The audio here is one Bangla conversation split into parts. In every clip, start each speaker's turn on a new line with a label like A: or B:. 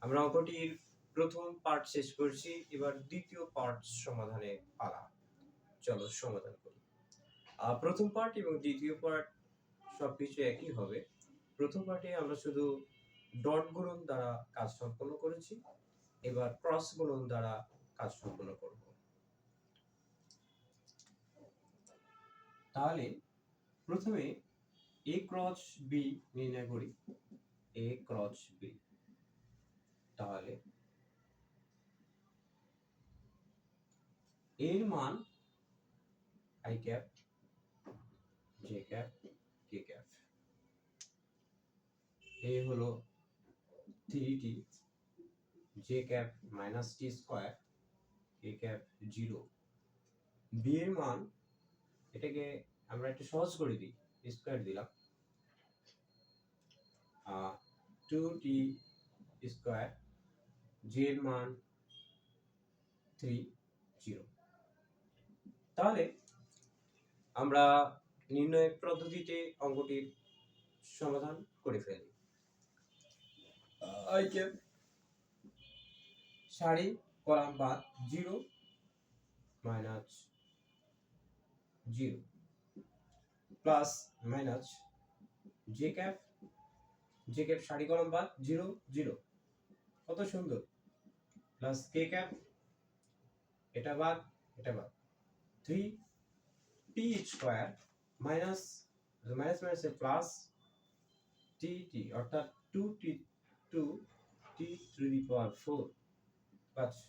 A: আমরা অঙ্কটির প্রথম পার্ট শেষ করছি, এবার দ্বিতীয় পার্ট সমাধানে পালা। চলো সমাধান করি। প্রথম পার্ট এবং দ্বিতীয় পার্ট সবকিছু একই হবে। প্রথম পার্টে আমরা শুধু ডট গুণন দ্বারা কাজ সম্পন্ন করেছি, এবার ক্রস গুণন দ্বারা কাজ সম্পন্ন করব। তাহলে প্রথমে এ ক্রস বি নির্ণয় করি। এ ক্রস বি, তাহলে এর মান i cap, j cap, k cap. A হলো 3t, j cap minus t square, k cap 0। B এর মান, এটাকে আমরা একটু সহজ করে দিই, স্কোয়ার দিলাম, 2t স্কোয়ার, জে এর মান 3, 0। তাহলে আমরা নির্ণয় পদ্ধতিতে অঙ্কটির সমাধান করে ফেলি। আই ক্যাপ সারি কলাম বাদ 0 minus 0 plus minus J cap, j cap সারি কলাম বাদ 0 0, কত সুন্দর, প্লাস কে ক্যাপ, এটা বাদ এটা বাদ, 3t square minus minus minus plus t অর্থাৎ 2t টু দি পাওয়ার 4। আচ্ছা,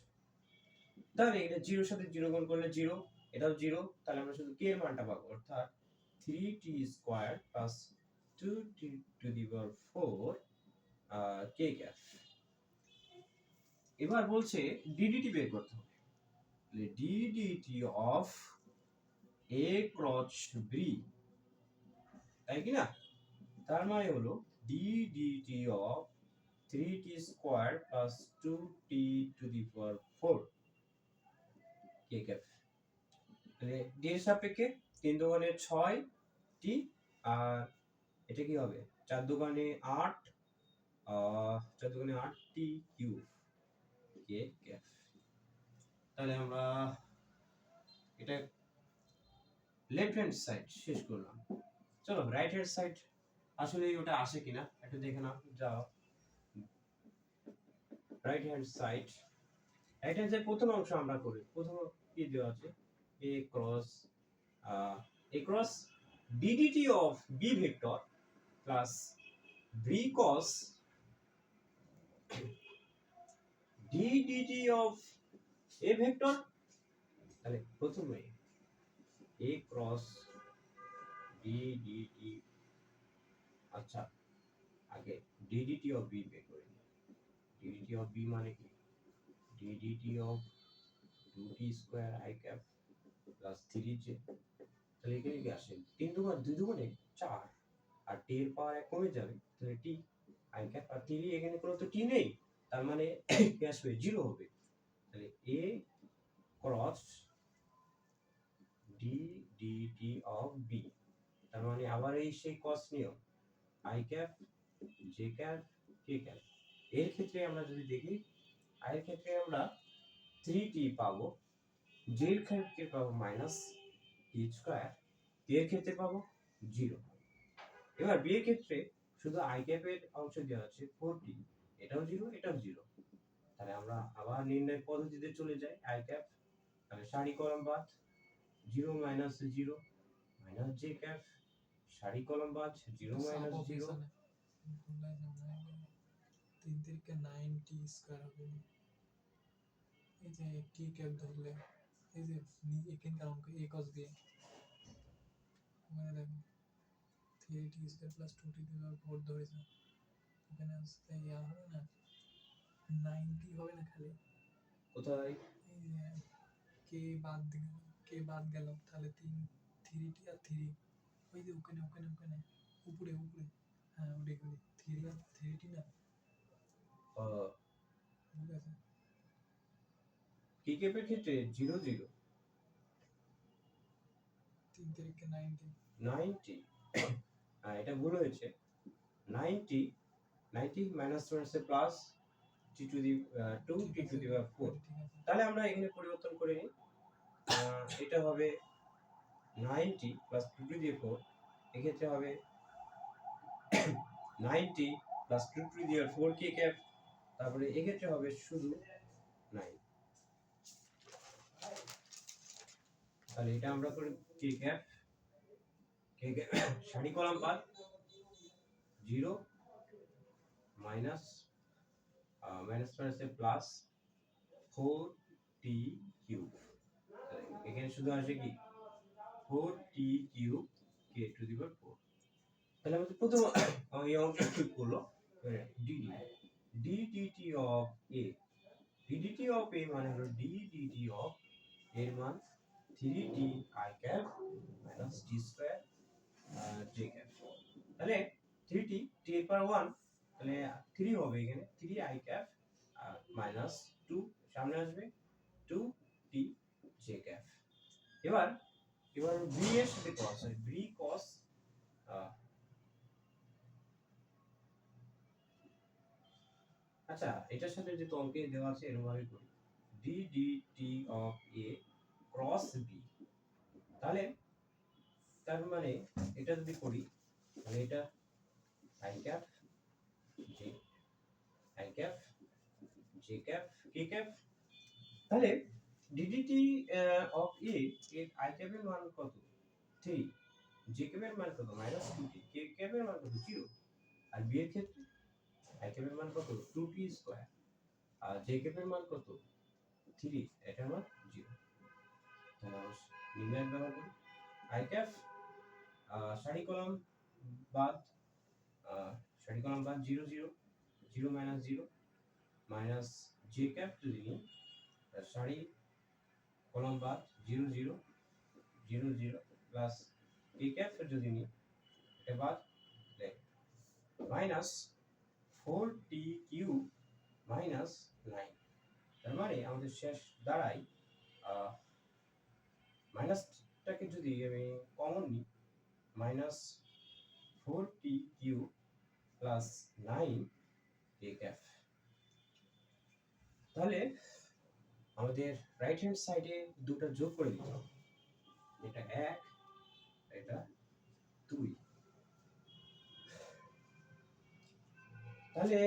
A: তাহলে এটা 0 সাথে 0 গুণ করলে 0, এটাও 0, তাহলে আমরা শুধু k এর মানটা পাবো, অর্থাৎ 3t square plus 2t two the power 4 k cap. এবার বলছে ডিডিটি বের করতে হবে। তাহলে DDT of a cross b, তাই কি না? তার মানে হলো DDT of 3t square plus 2t two the power 4 k cap. তাহলে d এর সাপেক্ষে 3 দুগুণে 6t, আর এটা কি হবে 4 দুগুণে 8, 4 দুগুণে 8t কিউব k ক্যাপ। তাহলে আমরা এটা লেফট হ্যান্ড সাইড শেষ করলাম। চলো রাইট হ্যান্ড সাইড আসলে ওটা আসে কিনা একটু দেখে নাও, যাও right hand side. Right hand side প্রথম অংশ আমরা করি। প্রথম কি দেওয়া আছে, a cross ddt of b vector plus b cos ddt of a vector। তাহলে প্রথমে a cross ddt, আচ্ছা আগে ddt of b বের করে নিই। ddt of b মানে কি, ddt of 2t square i cap plus 3j। তাহলে এখানে কি আসে 3 দুগুণ 2 দুগুণে 4, আর t এর পাওয়ার 1 কমে যাবে, তাহলে t i ক্যাপ আর 3, এখানে কোনো তো t নেই, তার মানে কি আসবে 0 হবে। তাহলে a cross d dt of b, তার মানে আবার এই সেই cos নিয়ম, i cap j cap k cap. এর ক্ষেত্রে আমরা যদি দেখি, i এর ক্ষেত্রে আমরা 3t পাবো, j এর ক্ষেত্রে পাবো মাইনাস t স্কয়ার, k এর ক্ষেত্রে পাবো 0। এবার b এর ক্ষেত্রে শুধু i ক্যাপ এর অংশ দেওয়া আছে 4t, এটাও 0 এটাও 0। তাহলে আমরা আবার নির্ণয় পদ্ধতিতে চলে যাই, i ক্যাপ, তাহলে সারি কলাম বাদ 0 মাইনাস 0 মাইনাস j ক্যাপ, সারি কলাম বাদ 0 মাইনাস 0।
B: 3 থেকে 9t স্কয়ার হবে। এই যে t ক্যাপ ধরলে এই যে এখানকার অঙ্ক a cos b, মানে দেখো 3t স্কয়ার প্লাস 2t দেওয়ার 4 ধরেছে, এখানে আসতে ইয়া হবে না 9t হবে না, খালি
A: কোথায়
B: এই যে k বাদ গেল, তাহলে 3t আর 3, ওই যে ওখানে উপরে হ্যাঁ ওটাই 3 আর 3t না, ঠিক আছে।
A: k ক্যাপের ক্ষেত্রে 0 0
B: 3 থেকে 9t
A: 90, এটা ভুল হয়েছে, 90 90 মাইনাস মাইনাসে plus t to the 2 t to the power 4। তাহলে আমরা এখানে পরিবর্তন করে নিই, এটা হবে 90 প্লাস 2 টু দি 4, এক্ষেত্রে হবে 90 plus 2 to the 4 K cap, তারপরে এক্ষেত্রে হবে শুধু 9। তাহলে এটা আমরা করি কে ক্যাপ সারি কলাম বাদ 0 মাইনাস মাইনাস মাইনাসে প্লাস 4t কিউব, এখানে শুধু আসে কি 4t cube K two the power 4। তাহলে আমাদের প্রথম এই অঙ্কটা করলো ddt of a, ddt of a মানে হলো ddt of এর মান 3t i cap minus t square j cap। তাহলে 3t t এর পাওয়ার 1, তাহলে 3 হবে এখানে 3 i cap minus 2 সামনে আসবে 2t j cap। এবার b এর সাথে cos হয়, b cos আচ্ছা এটার সাথে যে অঙ্কে দেওয়া আছে এরকম ভাবে করি ddt of a cross b। তাহলে তার মানে এটা যদি করি তাহলে এটা i cap j i cap j cap k cap। তাহলে ddt of a এর i cap এর মান কত 3, j cap এর মান কত -2t, k cap এর মান কত 0, আর b এর ক্ষেত্রে i cap এর মান কত 2t স্কয়ার, আর j cap এর মান কত 3, এটার মান 0। তাহলে আমরা নির্ণয় ব্যবহার করি i cap সারি কলাম বাদ 0 0 0 মাইনাস 0 মাইনাস j cap যদি নিই সারি কলাম বাদ 0 0 0 0 প্লাস k cap যদি নিই এটা বাদ মাইনাস 4t কিউব মাইনাস 9। তার মানে আমাদের শেষ দাঁড়ায় মাইনাসটাকে যদি আমি কমন নিই minus 4t cube plus 9 k cap। তাহলে আমাদের রাইট হ্যান্ড সাইডে দুটো যোগ করে দিতে হবে, এটা 1 এটা 2। তাহলে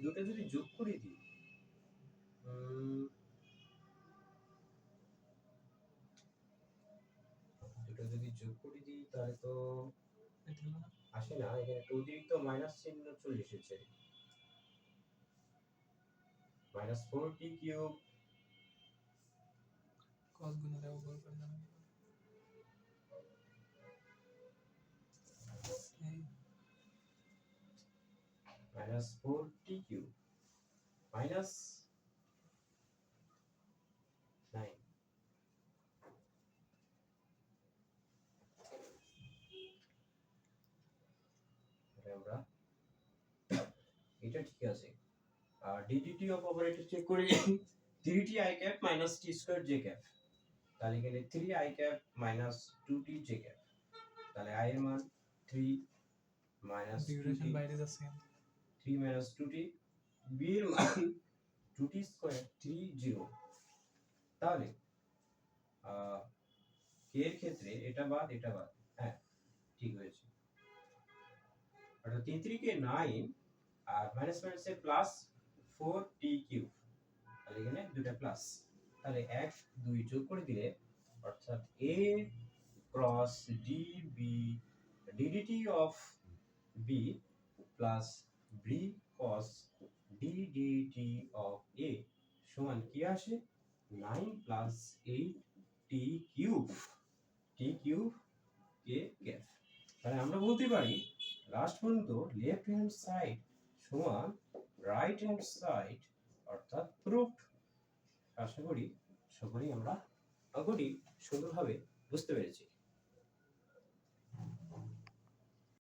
A: দুটো যদি যোগ করে দিই তাহলে তো আসে না, এখানে একটা অতিরিক্ত মাইনাস চিহ্ন চলে এসেছে মাইনাস 4t কিউব
B: cos গুণ দাও উপর করে দাও
A: মাইনাস 4t কিউব মাইনাস 9। আমরা এটা ঠিক আছে, আর ddt অফ অপারেটর চেক করি 3t i cap minus t square j cap। তাহলে এখানে 3 i cap minus 2t j cap, তাহলে i এর মান 3 minus 2t
B: ডিউরেশন বাইরে যাচ্ছে
A: 3 minus 2t, b এর মান 2t square 30। তাহলে k এর ক্ষেত্রে এটা বাদ হ্যাঁ ঠিক হয়েছে, অর্থাৎ 3 3 কে 9 আর মাইনাস মাইনাসে প্লাস 4t কিউব, তাহলে এখানে দুটো প্লাস, তাহলে 1 2 যোগ করে দিলে অর্থাৎ a cross db ddt of b plus b cos ddt of a সমান কি আসে 9 plus 8 t cube k cap. তাহলে আমরা বলতে পারি লাস্ট পর্যন্ত লেফট হ্যান্ড সাইড সমান রাইট হ্যান্ড সাইড অর্থাৎ প্রুফড। আশা করি সকলেই আমরা অঙ্কটি সুন্দরভাবে বুঝতে পেরেছি।